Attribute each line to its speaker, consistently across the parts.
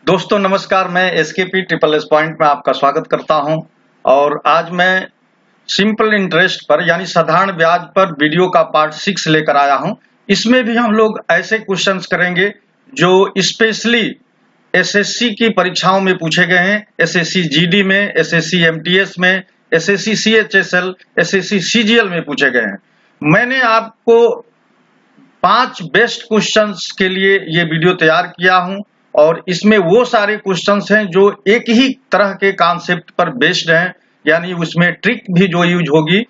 Speaker 1: दोस्तों नमस्कार, मैं एसकेपी ट्रिपल एस पॉइंट में आपका स्वागत करता हूं। और आज मैं सिंपल इंटरेस्ट पर यानी साधारण ब्याज पर वीडियो का पार्ट 6 लेकर आया हूं। इसमें भी हम लोग ऐसे क्वेश्चंस करेंगे जो स्पेशली एसएससी की परीक्षाओं में पूछे गए हैं। एसएससी जीडी में, एसएससी एमटीएस में, एसएससी सीएचएसएल, एसएससी सीजीएल में पूछे गए हैं। मैंने आपको 5 बेस्ट क्वेश्चंस के लिए ये वीडियो तैयार किया हूं और इसमें वो सारे क्वेश्चंस हैं जो एक ही तरह के कॉन्सेप्ट पर बेस्ड हैं, यानी उसमें ट्रिक भी जो यूज होगी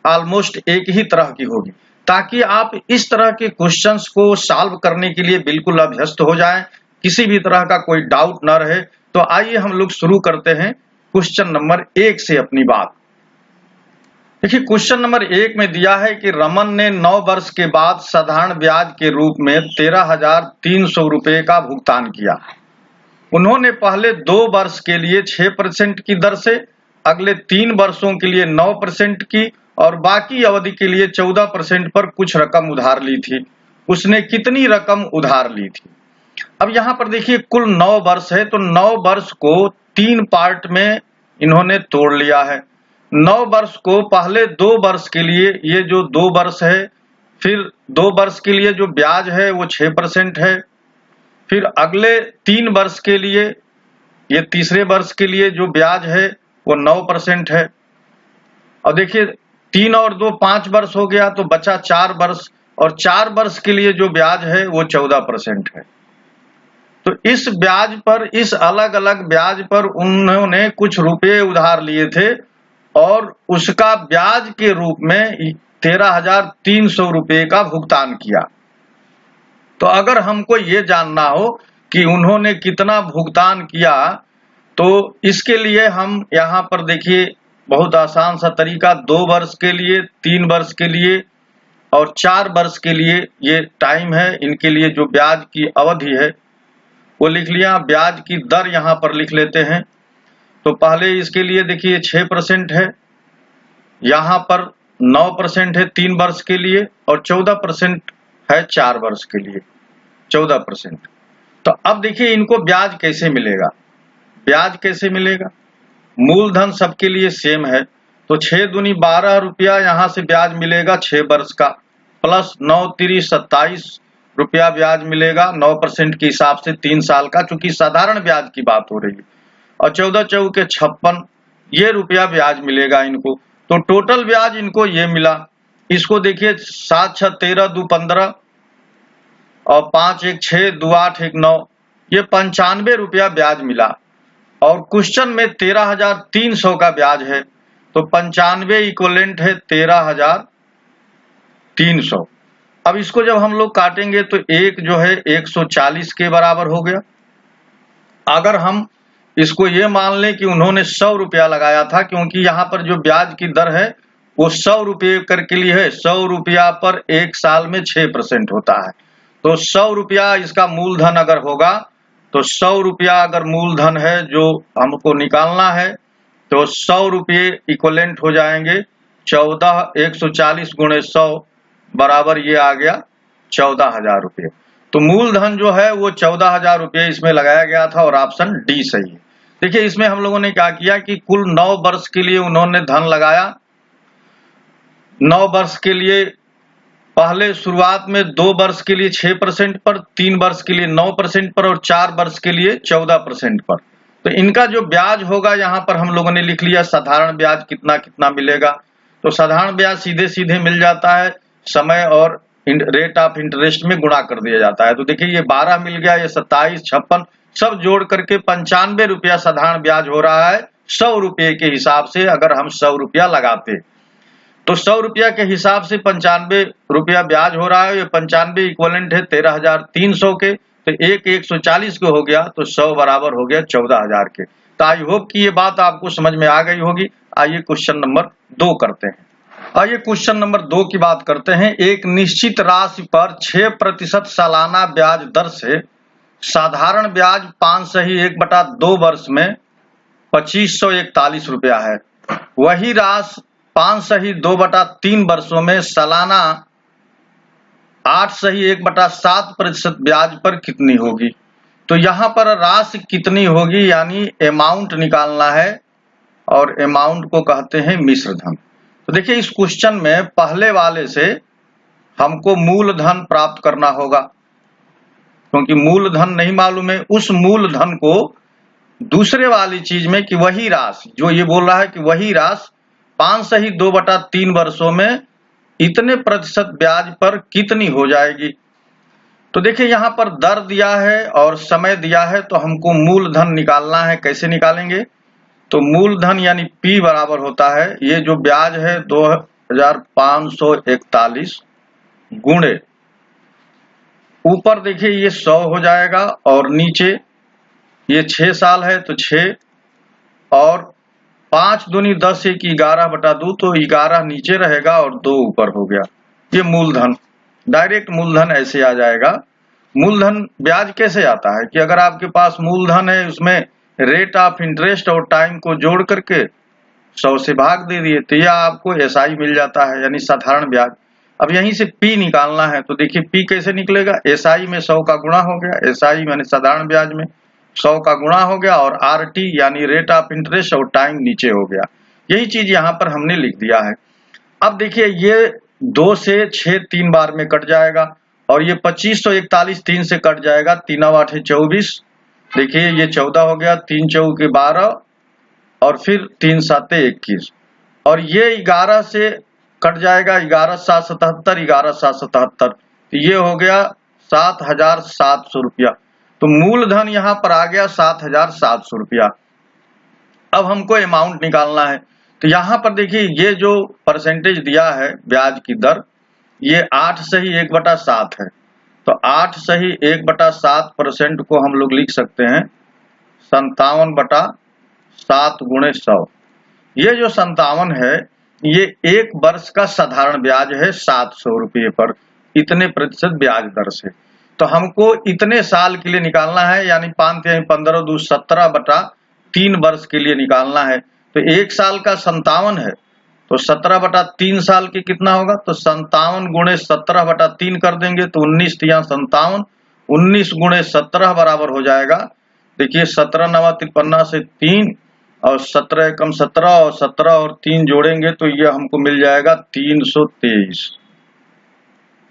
Speaker 1: ऑलमोस्ट एक ही तरह की होगी, ताकि आप इस तरह के क्वेश्चंस को सॉल्व करने के लिए बिल्कुल अभ्यस्त हो जाएं, किसी भी तरह का कोई डाउट न रहे। तो आइए हम लोग शुरू करते हैं क्वेश्चन नंबर 1 से अपनी बात। देखिए, क्वेश्चन नंबर 1 में दिया है कि रमन ने 9 वर्ष के बाद साधारण ब्याज के रूप में 13,300 रुपए का भुगतान किया। उन्होंने पहले 2 वर्ष के लिए 6% की दर से, अगले 3 वर्षों के लिए 9% की और बाकी अवधि के लिए 14% पर कुछ रकम उधार ली थी। उसने कितनी रकम उधार ली थी? अब यहाँ पर देखिए, कुल 9 वर्ष है, तो 9 वर्ष को 3 पार्ट में इन्होंने तोड़ लिया है। 9 वर्ष को पहले 2 वर्ष के लिए, ये जो 2 वर्ष है, फिर 2 वर्ष के लिए जो ब्याज है वो 6% है, फिर अगले 3 वर्ष के लिए, ये तीसरे वर्ष के लिए जो ब्याज है वो 9% है। और देखिए 3 और 2 5 वर्ष हो गया, तो बचा 4 वर्ष, और 4 वर्ष के लिए जो ब्याज है वो 14% है। तो इस ब्याज पर, इस अलग अलग ब्याज पर उन्होंने कुछ रुपए उधार लिए थे और उसका ब्याज के रूप में 13,300 रुपए का भुगतान किया। तो अगर हमको ये जानना हो कि उन्होंने कितना भुगतान किया, तो इसके लिए हम यहाँ पर देखिए बहुत आसान सा तरीका, 2 वर्ष के लिए, 3 वर्ष के लिए और 4 वर्ष के लिए ये टाइम है, इनके लिए जो ब्याज की अवधि है वो लिख लिया। ब्याज की दर यहाँ पर लिख लेते हैं। तो पहले इसके लिए देखिए 6% है, यहाँ पर 9% है 3 वर्ष के लिए और 14% है 4 वर्ष के लिए, 14%। तो अब देखिए इनको ब्याज कैसे मिलेगा? ब्याज कैसे मिलेगा? मूलधन सबके लिए सेम है, तो 6 दूनी 12 रुपया यहाँ से ब्याज मिलेगा 6 वर्ष का, प्लस 9 तिरी 27 रुपया ब्याज मिलेगा 9% के हिसाब से 3 साल का, चूंकि साधारण ब्याज की बात हो रही है। और 14 चौके 56 ये रुपया ब्याज मिलेगा इनको। तो टोटल ब्याज इनको ये मिला। इसको देखिए 7 6 13 2 15 और 5 1 6 2 8 1 9, ये 95 रुपया ब्याज मिला। और क्वेश्चन में 13,300 का ब्याज है, तो 95 इक्वलेंट है 13,300। अब इसको जब हम लोग काटेंगे तो एक जो है 140 के बराबर हो गया। अगर हम इसको ये मान लें कि उन्होंने 100 रुपया लगाया था, क्योंकि यहाँ पर जो ब्याज की दर है वो 100 रुपये करके लिए है, 100 रुपया पर 1 साल में 6% होता है। तो 100 रुपया इसका मूलधन अगर होगा, तो 100 रुपया अगर मूलधन है जो हमको निकालना है, तो 100 रुपये इक्वलेंट हो जाएंगे 140 गुणे 100 बराबर ये आ गया 14,000 रुपये। तो मूलधन जो है वो 14,000 रुपये इसमें लगाया गया था और ऑप्शन डी सही है। देखिए इसमें हम लोगों ने क्या किया कि कुल 9 वर्ष के लिए उन्होंने धन लगाया। 9 वर्ष के लिए पहले शुरुआत में 2 वर्ष के लिए 6% पर, 3 वर्ष के लिए 9% पर और 4 वर्ष के लिए 14% पर। तो इनका जो ब्याज होगा यहाँ पर हम लोगों ने लिख लिया साधारण ब्याज कितना कितना मिलेगा। तो साधारण ब्याज सीधे सीधे मिल जाता है, समय और रेट ऑफ इंटरेस्ट में गुणा कर दिया जाता है। तो देखिए ये 12 मिल गया, ये 27 56 सब जोड़ करके 95 रुपया साधारण ब्याज हो रहा है 100 रुपये के हिसाब से। अगर हम 100 रुपया लगाते तो 100 रुपया के हिसाब से 95 रुपया ब्याज हो रहा है। ये 95 इक्वलेंट है 13,300 के, तो 140 को हो गया, तो 100 बराबर हो गया 14,000 के। तो आई होप कि ये बात आपको समझ में आ गई होगी। आइए क्वेश्चन नंबर 2 करते हैं। आइए क्वेश्चन नंबर 2 की बात करते हैं। एक निश्चित राशि पर 6% सालाना ब्याज दर से साधारण ब्याज 5/1/2 वर्ष में 2541 रुपया है। वही राशि 5/2/3 वर्षों में सालाना 8/1/7% ब्याज पर कितनी होगी? तो यहाँ पर राशि कितनी होगी यानी अमाउंट निकालना है और अमाउंट को कहते हैं मिश्र धन। तो देखिए इस क्वेश्चन में पहले वाले से हमको मूलधन प्राप्त करना होगा, क्योंकि मूलधन नहीं मालूम है। उस मूलधन को दूसरे वाली चीज में कि वही राशि जो ये बोल रहा है कि वही राशि 5 सही 2/3 वर्षों में इतने प्रतिशत ब्याज पर कितनी हो जाएगी। तो देखिए यहाँ पर दर दिया है और समय दिया है, तो हमको मूलधन निकालना है। कैसे निकालेंगे? तो मूलधन यानी P बराबर होता है, ये जो ब्याज है 2541 गुणे ऊपर देखिए ये 100 हो जाएगा और नीचे ये 6 साल है तो 6 और 5 दूनी 10 1 11/2 तो 11 नीचे रहेगा और 2 ऊपर हो गया। ये मूलधन, डायरेक्ट मूलधन ऐसे आ जाएगा। मूलधन ब्याज कैसे आता है कि अगर आपके पास मूलधन है उसमें रेट ऑफ इंटरेस्ट और टाइम को जोड़ करके 100 से भाग दे दिए तो यह आपको एसआई मिल जाता है यानी साधारण ब्याज। अब यहीं से पी निकालना है, तो देखिए पी कैसे निकलेगा? एसआई में 100 का गुणा हो गया, एसआई यानी साधारण ब्याज में 100 का गुणा हो गया और आरटी यानी रेट ऑफ इंटरेस्ट और टाइम नीचे हो गया। यही चीज यहाँ पर हमने लिख दिया है। अब देखिए ये 2 से 6 3 बार में कट जाएगा और ये 2541 3 से कट जाएगा, 3 8 24। देखिए ये 14 हो गया, 3 चौके 12 और फिर 3 7 21 और ये 11 से कट जाएगा, 11 7 77 11 7 77 तो ये हो गया 7700 रुपया। तो मूलधन यहाँ पर आ गया 7700 रुपया। अब हमको अमाउंट निकालना है, तो यहाँ पर देखिए ये जो परसेंटेज दिया है ब्याज की दर ये 8 सही 1/7 है। तो 8 सही 1/7% को हम लोग लिख सकते हैं 57/7 गुणे 100। ये जो 57 है ये 1 वर्ष का साधारण ब्याज है 700 रुपये पर, इतने प्रतिशत ब्याज दर से। तो हमको इतने साल के लिए निकालना है यानी 5 × 15 = 17/3 वर्ष के लिए निकालना है। तो 1 साल का 57 है तो 17/3 साल के कितना होगा? तो 57 गुणे 17/3 कर देंगे तो 19 × 57, 19 गुणे 17 बराबर हो जाएगा। देखिए 17 × 9 = 53 से 3 और 17 एकम 17 और 17 और 3 जोड़ेंगे तो ये हमको मिल जाएगा 323।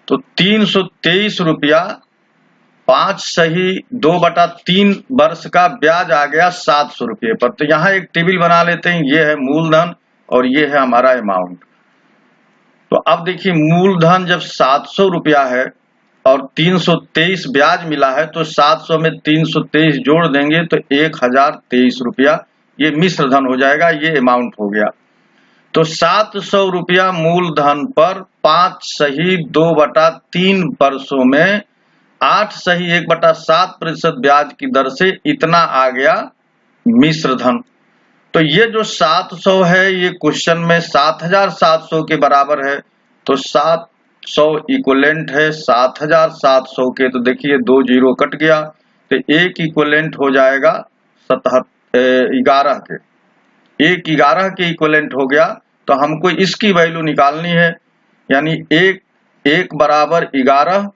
Speaker 1: तो 323 रुपया 5 सही 2/3 वर्ष का ब्याज आ गया 700 रुपये पर। तो यहाँ एक टेबल बना लेते हैं, ये है मूलधन और ये है हमारा अमाउंट। तो अब देखिए मूलधन जब 700 रुपया है और 323 ब्याज मिला है तो 700 में 323 जोड़ देंगे तो 1023 रुपया ये मिश्र धन हो जाएगा, ये अमाउंट हो गया। तो 700 रुपया मूलधन पर 5 सही 2/3 वर्षों में 8 सही 1/7% ब्याज की दर से इतना आ गया मिश्र धन। तो ये जो 700 है ये क्वेश्चन में 7700 के बराबर है, तो 700 इक्विवेलेंट है 7700 के। तो देखिए 2 0 कट गया तो 1 इक्विवेलेंट हो जाएगा 11 के, 1 11 के इक्विवेलेंट हो गया। तो हमको इसकी वैल्यू निकालनी है यानी 1 बराबर 11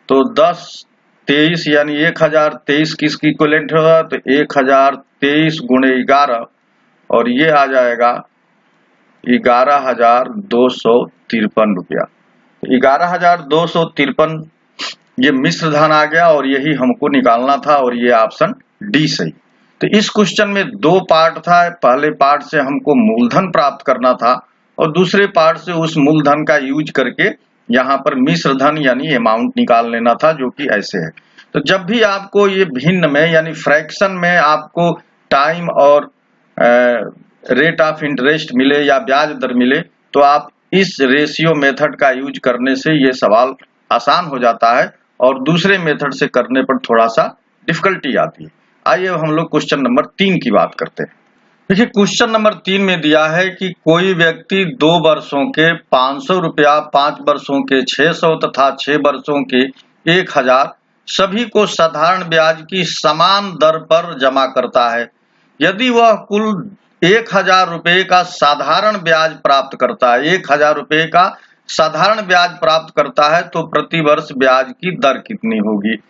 Speaker 1: तो 10 23 यानी 1023 किसकी इक्विवेलेंट होगा? तो 1023 गुणे 11 और ये आ जाएगा 11,253 रुपया। 11,253 ये मिश्र धन आ गया और यही हमको निकालना था और ये ऑप्शन डी सही। तो इस क्वेश्चन में 2 पार्ट था, पहले पार्ट से हमको मूलधन प्राप्त करना था और दूसरे पार्ट से उस मूलधन का यूज करके यहाँ पर मिश्र धन यानी अमाउंट निकाल लेना था, जो कि ऐसे है। तो जब भी आपको ये भिन्न में यानी फ्रैक्शन में आपको टाइम और रेट ऑफ इंटरेस्ट मिले या ब्याज दर मिले तो आप इस रेशियो मेथड का यूज करने से ये सवाल आसान हो जाता है और दूसरे मेथड से करने पर थोड़ा सा डिफिकल्टी आती है। आइए हम लोग क्वेश्चन नंबर 3 की बात करते हैं। देखिए क्वेश्चन नंबर 3 में दिया है कि कोई व्यक्ति 2 वर्षों के 500 रुपया, 5 वर्षों के 600 तथा 6 वर्षों के 1000 सभी को साधारण ब्याज की समान दर पर जमा करता है। यदि वह कुल 1000 रुपये का साधारण ब्याज प्राप्त करता है, 1000 रुपये का साधारण ब्याज प्राप्त करता है तो प्रति वर्ष ब्याज की दर कितनी होगी?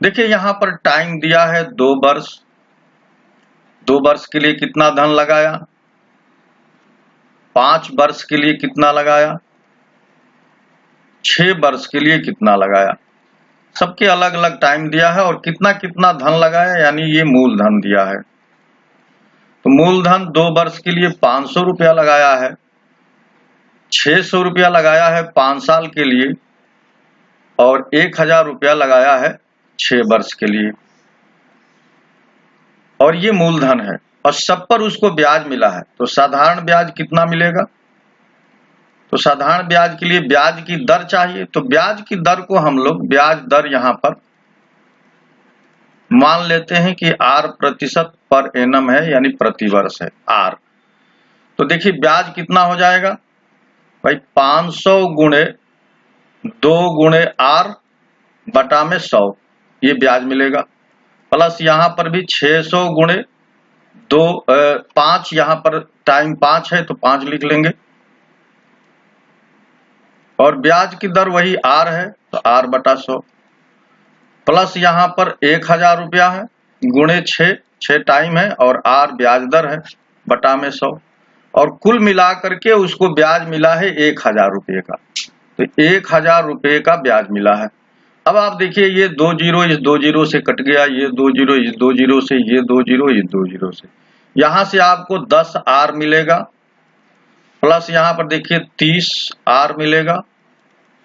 Speaker 1: देखिए यहाँ पर टाइम दिया है 2 वर्ष। 2 वर्ष के लिए कितना धन लगाया, 5 वर्ष के लिए कितना लगाया, 6 वर्ष के लिए कितना लगाया। सबके अलग अलग टाइम दिया है और कितना कितना धन लगाया, यानी ये मूलधन दिया है। तो मूलधन 2 वर्ष के लिए 500 रुपया लगाया है, 600 रुपया लगाया है 5 साल के लिए और 1000 रुपया लगाया है 6 वर्ष के लिए। और ये मूलधन है और सब पर उसको ब्याज मिला है। तो साधारण ब्याज कितना मिलेगा, तो साधारण ब्याज के लिए ब्याज की दर चाहिए। तो ब्याज की दर को हम लोग ब्याज दर यहां पर मान लेते हैं कि R% पर एनम है, यानी प्रति वर्ष है R। तो देखिए ब्याज कितना हो जाएगा भाई, 500 गुणे 2 गुणे R बटा में 100, ये ब्याज मिलेगा। प्लस यहां पर भी 600 गुणे 2 5, यहां पर टाइम 5 है तो 5 लिख लेंगे और ब्याज की दर वही R है तो R बटा 100, प्लस यहां पर 1000 रुपया है गुणे 6 टाइम है और R ब्याज दर है बटा में 100, और कुल मिला करके उसको ब्याज मिला है 1000 रुपये का। तो 1000 रुपये का ब्याज मिला है। अब आप देखिए ये 2 जीरो इस 2 जीरो से कट गया, ये 2 जीरो इस 2 जीरो से, ये 2 जीरो इस 2 जीरो से, यहां से आपको 10 R मिलेगा, प्लस यहां पर देखिए 30 R मिलेगा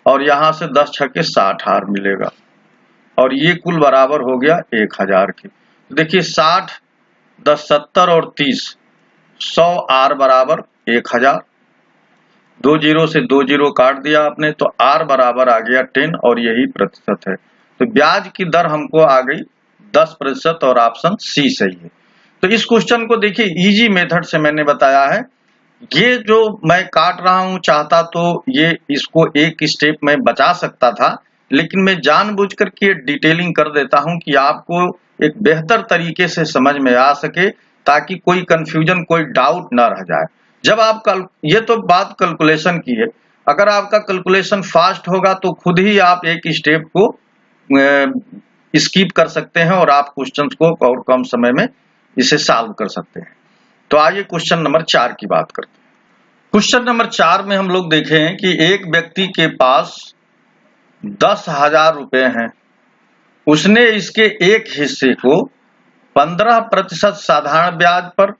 Speaker 1: और यहां से 10 छक्के 60 R मिलेगा और ये कुल बराबर हो गया 1000 के। देखिए 60 10 70 और 30 100 R बराबर 1000। 2 जीरो से 2 जीरो काट दिया आपने तो R बराबर आ गया 10 और यही प्रतिशत है। तो ब्याज की दर हमको आ गई 10% और ऑप्शन सी सही है। तो इस क्वेश्चन को देखिए इजी मेथड से मैंने बताया है। ये जो मैं काट रहा हूं चाहता तो ये इसको एक स्टेप में बचा सकता था, लेकिन मैं जानबूझ करके डिटेलिंग कर देता हूं कि आपको एक बेहतर तरीके से समझ में आ सके, ताकि कोई कंफ्यूजन कोई डाउट ना रह जाए। जब आप ये तो बात कैलकुलेशन की है, अगर आपका कैलकुलेशन फास्ट होगा तो खुद ही आप एक स्टेप को स्किप कर सकते हैं और आप क्वेश्चन को और कम समय में इसे सॉल्व कर सकते हैं। तो आइए क्वेश्चन नंबर 4 की बात करते हैं। क्वेश्चन नंबर 4 में हम लोग देखें कि एक व्यक्ति के पास 10,000 रुपए हैं, उसने इसके एक हिस्से को 15% साधारण ब्याज पर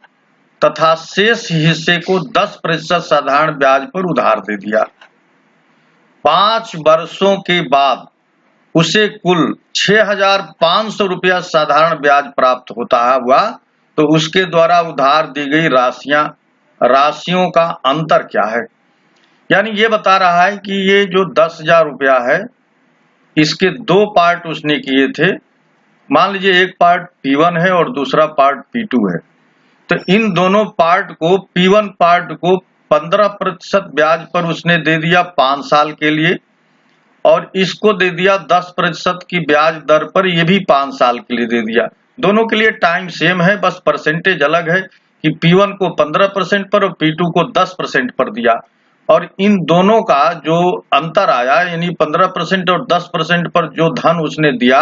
Speaker 1: तथा शेष हिस्से को 10% साधारण ब्याज पर उधार दे दिया। 5 वर्षों के बाद उसे कुल 6,500 रुपया साधारण ब्याज प्राप्त होता हुआ, तो उसके द्वारा उधार दी गई राशियों का अंतर क्या है। यानी ये बता रहा है कि ये जो 10,000 रुपया है इसके 2 पार्ट उसने किए थे। मान लीजिए एक पार्ट P1 है और दूसरा पार्ट P2 है, तो इन दोनों पार्ट को P1 पार्ट को 15% ब्याज पर उसने दे दिया 5 साल के लिए और इसको दे दिया 10% की ब्याज दर पर, ये भी 5 साल के लिए दे दिया। दोनों के लिए टाइम सेम है, बस परसेंटेज अलग है कि P1 को 15% पर और P2 को 10% पर दिया। और इन दोनों का जो अंतर आया यानी 15% और 10% पर जो धन उसने दिया,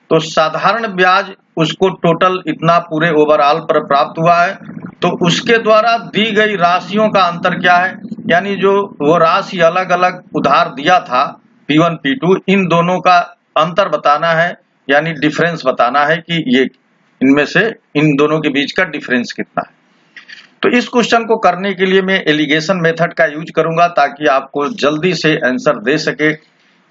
Speaker 1: तो साधारण ब्याज उसको टोटल इतना पूरे ओवरऑल पर प्राप्त हुआ है। तो उसके द्वारा दी गई राशियों का अंतर क्या है, यानी जो वो राशि अलग अलग उधार दिया था P1 P2, इन दोनों का अंतर बताना है, यानी डिफरेंस बताना है कि ये इनमें से इन दोनों के बीच का डिफरेंस कितना है। तो इस क्वेश्चन को करने के लिए मैं एलिगेशन मेथड का यूज करूंगा ताकि आपको जल्दी से आंसर दे सके।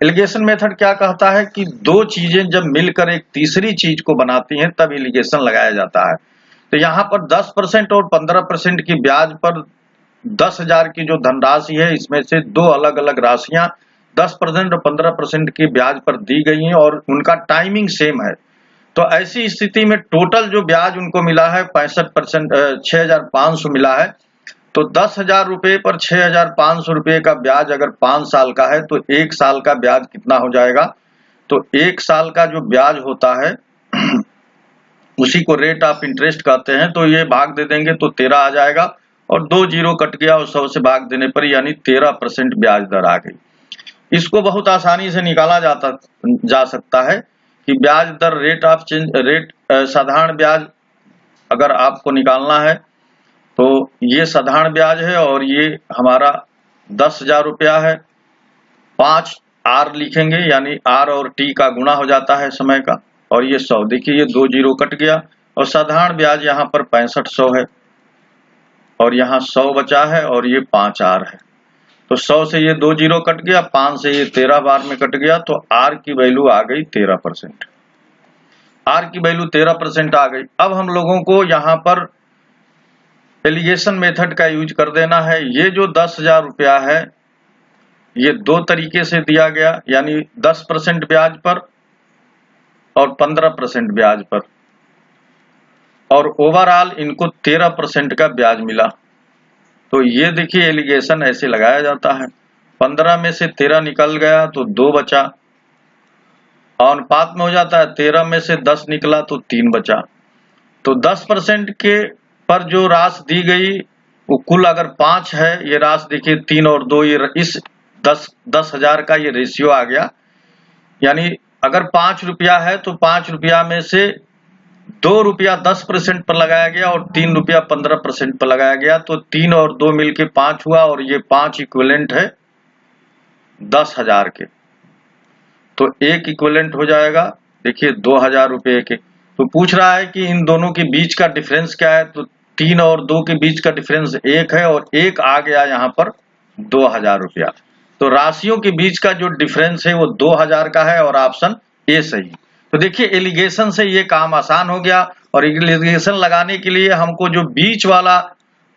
Speaker 1: एलिगेशन मेथड क्या कहता है कि 2 चीजें जब मिलकर एक तीसरी चीज को बनाती हैं तब एलिगेशन लगाया जाता है। तो यहाँ पर 10% और 15% की ब्याज पर 10,000 की जो धनराशि है, इसमें से 2 अलग अलग राशियां 10% और 15% की ब्याज पर दी गई हैं और उनका टाइमिंग सेम है। तो ऐसी स्थिति में टोटल जो ब्याज उनको मिला है 65%, 6,500 मिला है। तो 10,000 रुपये पर 6,500 रुपये का ब्याज अगर 5 साल का है तो 1 साल का ब्याज कितना हो जाएगा। तो 1 साल का जो ब्याज होता है उसी को रेट ऑफ इंटरेस्ट कहते हैं। तो ये भाग दे देंगे तो 13 आ जाएगा और 2 जीरो कट गया और 100 से भाग देने पर यानी 13% ब्याज दर आ गई। इसको बहुत आसानी से निकाला जा सकता है। कि ब्याज दर रेट साधारण ब्याज अगर आपको निकालना है तो ये साधारण ब्याज है और ये हमारा 10,000 रुपया है। 5 R लिखेंगे, यानी R और T का गुणा हो जाता है समय का, और ये 100। देखिए ये 2 जीरो कट गया और साधारण ब्याज यहाँ पर 6500 है और यहाँ 100 बचा है और ये 5 R है। तो 100 से ये 2 जीरो कट गया, 5 से ये 13 बार में कट गया, तो R की वैल्यू आ गई 13%। R की वैल्यू 13% आ गई। अब हम लोगों को यहाँ पर एलिगेशन मेथड का यूज कर देना है। ये जो 10,000 रुपया है ये 2 तरीके से दिया गया, यानी 10% ब्याज पर और 15% ब्याज पर, और ओवरऑल इनको 13% का ब्याज मिला। तो ये देखिए एलिगेशन ऐसे लगाया जाता है। 15 में से 13 निकल गया तो 2 बचा, अनुपात में हो जाता है। 13 में से 10 निकला तो 3 बचा। तो 10% के पर जो राशि दी गई वो कुल अगर 5 है, ये राशि देखिए 3 और 2, ये इस 10,000 का ये रेशियो आ गया। यानी अगर 5 रुपया है तो 5 रुपया में से 2 रुपया 10% पर लगाया गया और 3 रुपया 15% पर लगाया गया, तो 3 और 2 मिलके 5 हुआ, और ये 5 इक्विवेलेंट है 10,000 के। तो एक इक्विवेलेंट हो जाएगा देखिए 2,000 रुपये के। तो पूछ रहा है कि इन दोनों के बीच का डिफरेंस क्या है, तो 3 और 2 के बीच का डिफरेंस 1 है और 1 आ गया यहाँ पर 2,000 रुपया। तो राशियों के बीच का जो डिफरेंस है वो 2,000 का है और ऑप्शन ए सही। तो देखिए एलिगेशन से ये काम आसान हो गया, और एलिगेशन लगाने के लिए हमको जो बीच वाला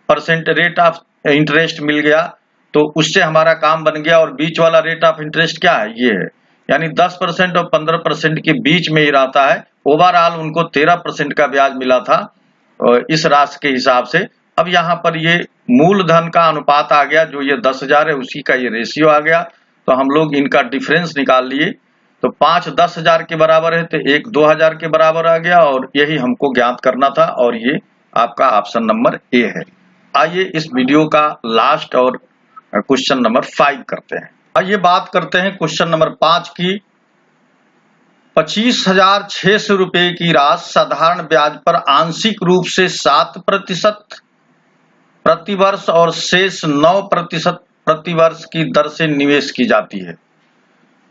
Speaker 1: परसेंट रेट ऑफ इंटरेस्ट मिल गया तो उससे हमारा काम बन गया। और बीच वाला रेट ऑफ इंटरेस्ट क्या है, ये है, यानी 10% और 15% के बीच में ही रहता है। ओवरऑल उनको 13% का ब्याज मिला था इस राशि के हिसाब से। अब यहाँ पर ये मूलधन का अनुपात आ गया, जो ये 10,000 है उसी का ये रेशियो आ गया। तो हम लोग इनका डिफरेंस निकाल लिए, तो 5 10,000 के बराबर है तो 1 2,000 के बराबर आ गया, और यही हमको ज्ञात करना था, और ये आपका ऑप्शन नंबर ए है। आइए इस वीडियो का लास्ट और क्वेश्चन नंबर 5 करते हैं। आइए बात करते हैं क्वेश्चन नंबर 5 की। 25,600 रुपये की राशि साधारण ब्याज पर आंशिक रूप से 7% प्रतिवर्ष और शेष 9% प्रतिवर्ष की दर से निवेश की जाती है।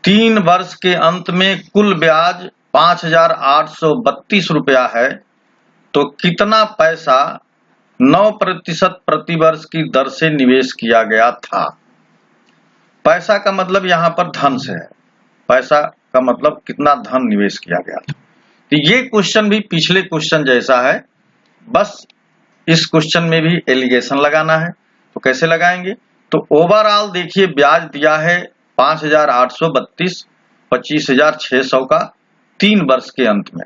Speaker 1: 3 वर्ष के अंत में कुल ब्याज 5,832 रुपया है, तो कितना पैसा 9% प्रतिवर्ष की दर से निवेश किया गया था। पैसा का मतलब यहाँ पर धन से है, पैसा का मतलब कितना धन निवेश किया गया था। तो ये क्वेश्चन भी पिछले क्वेश्चन जैसा है, बस इस क्वेश्चन में भी एलिगेशन लगाना है। तो कैसे लगाएंगे, तो ओवरऑल देखिए ब्याज दिया है 5,832, 25,600 का 3 वर्ष के अंत में।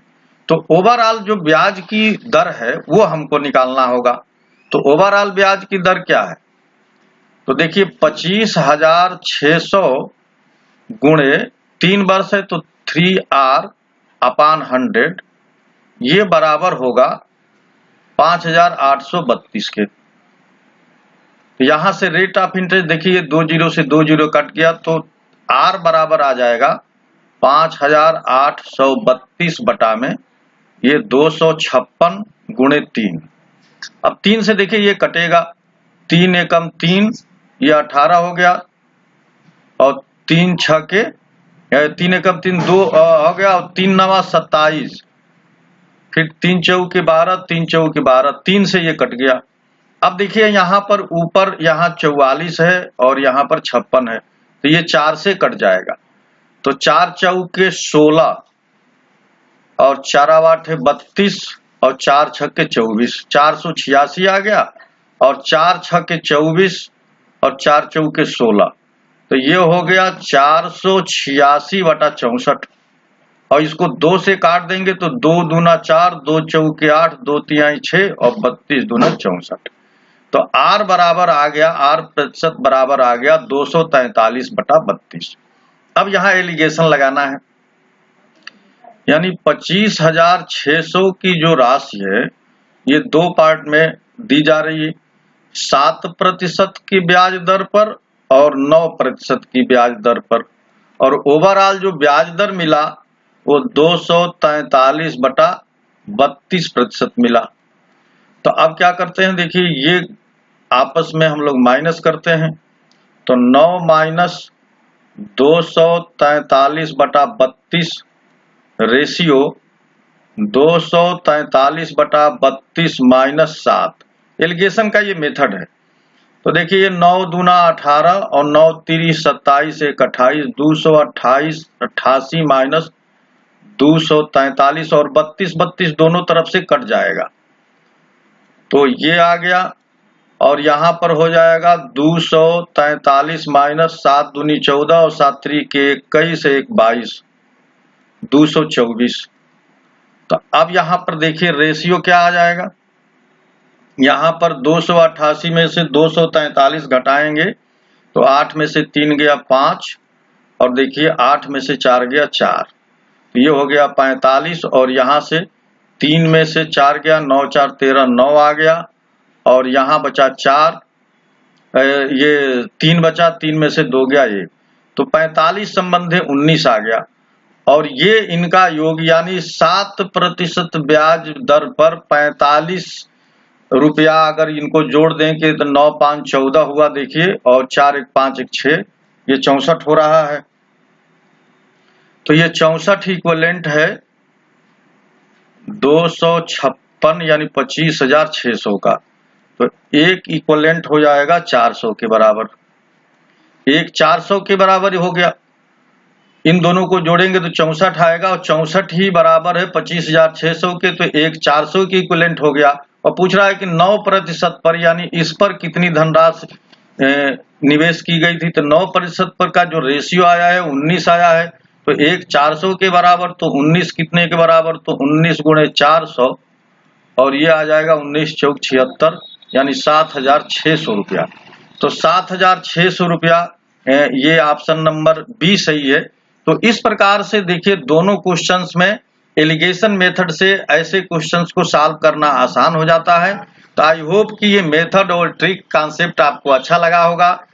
Speaker 1: तो ओवरऑल जो ब्याज की दर है वो हमको निकालना होगा। तो ओवरऑल ब्याज की दर क्या है, तो देखिए 25,600 गुणे 3 वर्ष है तो 3R/100, ये बराबर होगा 5,832 के। यहां से रेट ऑफ इंटरेस्ट देखिए 2 जीरो से 2 जीरो कट गया, तो R बराबर आ जाएगा 5,832 बटा में ये 256 गुणे 3। अब 3 से देखिए ये कटेगा, 3 एकम 3, ये 18 हो गया, और 3 6 के 3 एकम 3 2 हो गया, और 3 9 27, फिर 3 चौके 12, 3 चौके 12, 3 से ये कट गया। अब देखिए यहाँ पर ऊपर यहाँ 44 है और यहाँ पर 56 है, तो ये 4 से कट जाएगा। तो 4 चौके 16 और 4 8 है 32 और 4 छक्के 24, 486 आ गया, और 4 छक्के 24 और 4 चौके 16, तो ये हो गया 486 बटा 64। और इसको 2 से काट देंगे तो 2 दूना 4, 2 चौके 8, 2 तिहाई 6 और 32 दूना 64। तो R बराबर आ गया, R प्रतिशत बराबर आ गया 243 बटा 32। अब यहाँ एलिगेशन लगाना है, यानी 25,600 की जो राशि है ये 2 पार्ट में दी जा रही है, 7% की ब्याज दर पर और 9% की ब्याज दर पर। और ओवरऑल जो ब्याज दर मिला वो 243/32% मिला। तो अब क्या करते हैं, देखिए ये आपस में हम लोग माइनस करते हैं, तो 9 माइनस 243/32 रेशियो 243/32 माइनस 7, एलिगेशन का ये मेथड है। तो देखिए ये 9 दूना 18 और 9 3 27 1 28, 228 88 माइनस 243 और 32 दोनों तरफ से कट जाएगा, तो ये आ गया। और यहाँ पर हो जाएगा 243 माइनस 7 दूनी 14 और 7 3 के 21 1 22, 224। तो अब यहाँ पर देखिए रेशियो क्या आ जाएगा, यहाँ पर 288 में से 243 घटाएंगे तो 8 में से 3 गया 5 और देखिए 8 में से 4 गया 4, तो ये हो गया 45 और यहाँ से 3 में से 4 गया 9 4 13 9 आ गया और यहाँ बचा 4, ये 3 बचा, 3 में से 2 गया 1, तो 45 संबंधी 19 आ गया। और ये इनका योग यानी 7% ब्याज दर पर 45 रुपया अगर इनको जोड़ दें कि तो 9 5 14 हुआ देखिए, और 4 1 5 1 6, ये 64 हो रहा है। तो ये 64 इक्विवेलेंट है 256 यानी 25,600 का, तो एक इक्विवेलेंट हो जाएगा 400 के बराबर, एक 400 के बराबर हो गया। इन दोनों को जोड़ेंगे तो 64 आएगा और 64 ही बराबर है 25,600 के, तो एक 400 की इक्विवेलेंट हो गया। और पूछ रहा है कि 9% पर यानी इस पर कितनी धनराशि निवेश की गई थी, तो 9% पर का जो रेशियो आया है 19 आया है, तो एक 400 के बराबर, तो 19 कितने के बराबर, तो 19 गुणे 400 और ये आ जाएगा 19 चौक 76 यानी 7,600 रुपया। तो 7,600 रुपया ये ऑप्शन नंबर बी सही है। तो इस प्रकार से देखिए दोनों क्वेश्चंस में एलिगेशन मेथड से ऐसे क्वेश्चंस को सॉल्व करना आसान हो जाता है। तो आई होप कि ये मेथड और ट्रिक कॉन्सेप्ट आपको अच्छा लगा होगा।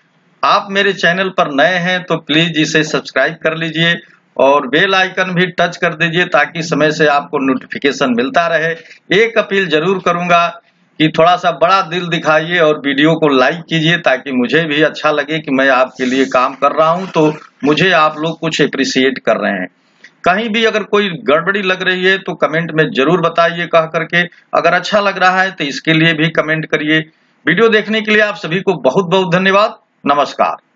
Speaker 1: आप मेरे चैनल पर नए हैं तो प्लीज इसे सब्सक्राइब कर लीजिए और बेल आइकन भी टच कर दीजिए ताकि समय से आपको नोटिफिकेशन मिलता रहे। एक अपील जरूर करूंगा कि थोड़ा सा बड़ा दिल दिखाइए और वीडियो को लाइक कीजिए ताकि मुझे भी अच्छा लगे कि मैं आपके लिए काम कर रहा हूं, तो मुझे आप लोग कुछ अप्रिशिएट कर रहे हैं। कहीं भी अगर कोई गड़बड़ी लग रही है तो कमेंट में जरूर बताइए कह करके, अगर अच्छा लग रहा है तो इसके लिए भी कमेंट करिए। वीडियो देखने के लिए आप सभी को बहुत बहुत धन्यवाद। नमस्कार।